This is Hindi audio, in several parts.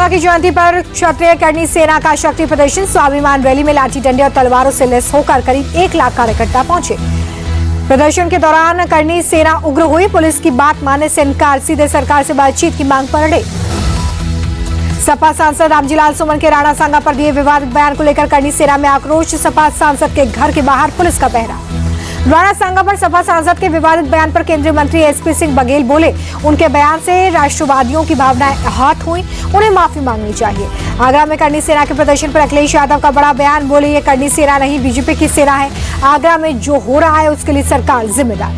गंगा की जयंती पर क्षत्रिय करनी सेना का शक्ति प्रदर्शन। स्वाभिमान रैली में लाठी डंडे और तलवारों से लैस होकर करीब 1 लाख कार्यकर्ता पहुंचे। प्रदर्शन के दौरान करनी सेना उग्र हुई। पुलिस की बात मानने से इनकार, सीधे सरकार से बातचीत की मांग पर अड़े। सपा सांसद रामजीलाल सुमन के राणा सांगा पर दिए विवादित बयान को लेकर करनी सेना में आक्रोश। सपा सांसद के घर के बाहर पुलिस का पहरा। राणा सांगा पर सपा सांसद के विवादित बयान पर केंद्रीय मंत्री एसपी सिंह बघेल बोले, उनके बयान से राष्ट्रवादियों की भावनाएं आहत हुई, उन्हें माफी मांगनी चाहिए। आगरा में करनी सेना के प्रदर्शन पर अखिलेश यादव का बड़ा बयान। बोले, ये करनी सेना नहीं बीजेपी की सेना है। आगरा में जो हो रहा है उसके लिए सरकार जिम्मेदार।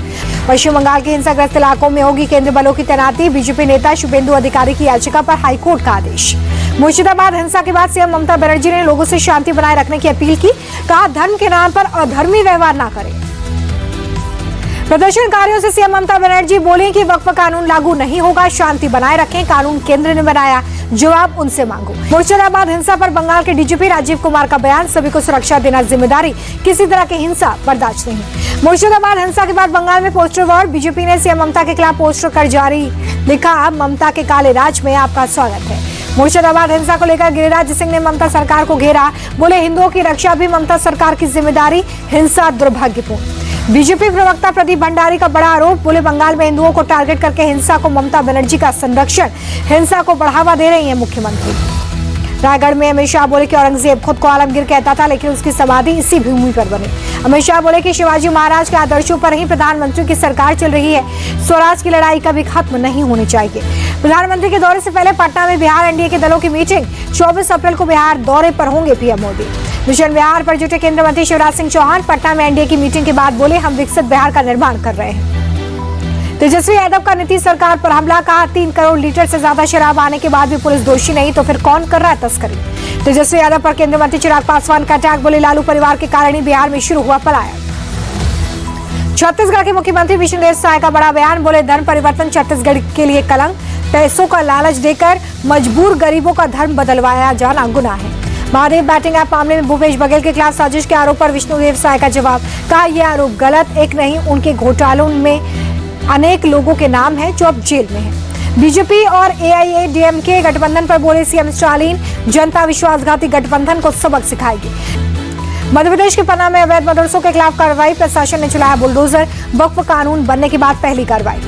पश्चिम बंगाल के हिंसाग्रस्त इलाकों में होगी केंद्रीय बलों की तैनाती। बीजेपी नेता शुभेंदु अधिकारी की याचिका पर हाईकोर्ट का आदेश। मुर्शिदाबाद हिंसा के बाद सीएम ममता बनर्जी ने लोगों से शांति बनाए रखने की अपील की। कहा, धर्म के नाम पर अधर्मी व्यवहार न करें। प्रदर्शनकारियों से सीएम ममता बनर्जी बोले कि वक्फ कानून लागू नहीं होगा, शांति बनाए रखें, कानून केंद्र ने बनाया, जवाब उनसे मांगो। मुर्शिदाबाद हिंसा पर बंगाल के डीजीपी राजीव कुमार का बयान, सभी को सुरक्षा देना जिम्मेदारी, किसी तरह की हिंसा बर्दाश्त नहीं। मुर्शिदाबाद हिंसा के बाद बंगाल में पोस्टर वॉर। बीजेपी ने सीएम ममता के खिलाफ पोस्टर कर जारी, लिखा, ममता के काले राज में आपका स्वागत है। मुर्शिदाबाद हिंसा को लेकर गिरिराज सिंह ने ममता सरकार को घेरा। बोले, हिंदुओं की रक्षा भी ममता सरकार की जिम्मेदारी, हिंसा दुर्भाग्यपूर्ण। बीजेपी प्रवक्ता प्रदीप भंडारी का बड़ा आरोप। बोले, बंगाल में हिंदुओं को टारगेट करके हिंसा को ममता बनर्जी का संरक्षण, हिंसा को बढ़ावा दे रही है मुख्यमंत्री। रायगढ़ में अमित शाह बोले कि औरंगजेब खुद को आलमगीर कहता था, लेकिन उसकी समाधि इसी भूमि पर बनी। अमित शाह बोले कि शिवाजी महाराज के आदर्शों पर ही प्रधानमंत्री की सरकार चल रही है। स्वराज की लड़ाई कभी खत्म नहीं होनी चाहिए। प्रधानमंत्री के दौरे से पहले पटना में बिहार एनडीए के दलों की मीटिंग। 24 अप्रैल को बिहार दौरे पर होंगे पीएम मोदी। मिशन बिहार पर जुटे केंद्रीय मंत्री शिवराज सिंह चौहान पटना में एनडीए की मीटिंग के बाद बोले, हम विकसित बिहार का निर्माण कर रहे हैं। तेजस्वी यादव का नीतीश सरकार पर हमला। कहा, 3 करोड़ लीटर से ज्यादा शराब आने के बाद भी पुलिस दोषी नहीं, तो फिर कौन कर रहा है तस्करी। तेजस्वी यादव पर केंद्रीय मंत्री चिराग पासवान का अटैक। बोले, लालू परिवार के कारण ही बिहार में शुरू हुआ पलायन। छत्तीसगढ़ के मुख्यमंत्री विष्णुदेव साय का बड़ा बयान। बोले, धर्म परिवर्तन छत्तीसगढ़ के लिए कलंक, पैसों का लालच देकर मजबूर गरीबों का धर्म बदलवाया जाना गुनाह है। महादेव बैटिंग ऐप मामले में भूपेश बघेल के खिलाफ साजिश के आरोप पर विष्णुदेव साय का जवाब। कहा, यह आरोप गलत, एक नहीं, उनके घोटालों में अनेक लोगों के नाम हैं जो अब जेल में हैं। बीजेपी और एआईएडीएमके गठबंधन पर बोले सीएम स्टालिन, जनता विश्वासघाती गठबंधन को सबक सिखाएगी। मध्य प्रदेश के पन्ना में अवैध मदरसों के खिलाफ कार्रवाई। प्रशासन ने चलाया बुलडोजर। वक्फ कानून बनने के बाद पहली कार्रवाई।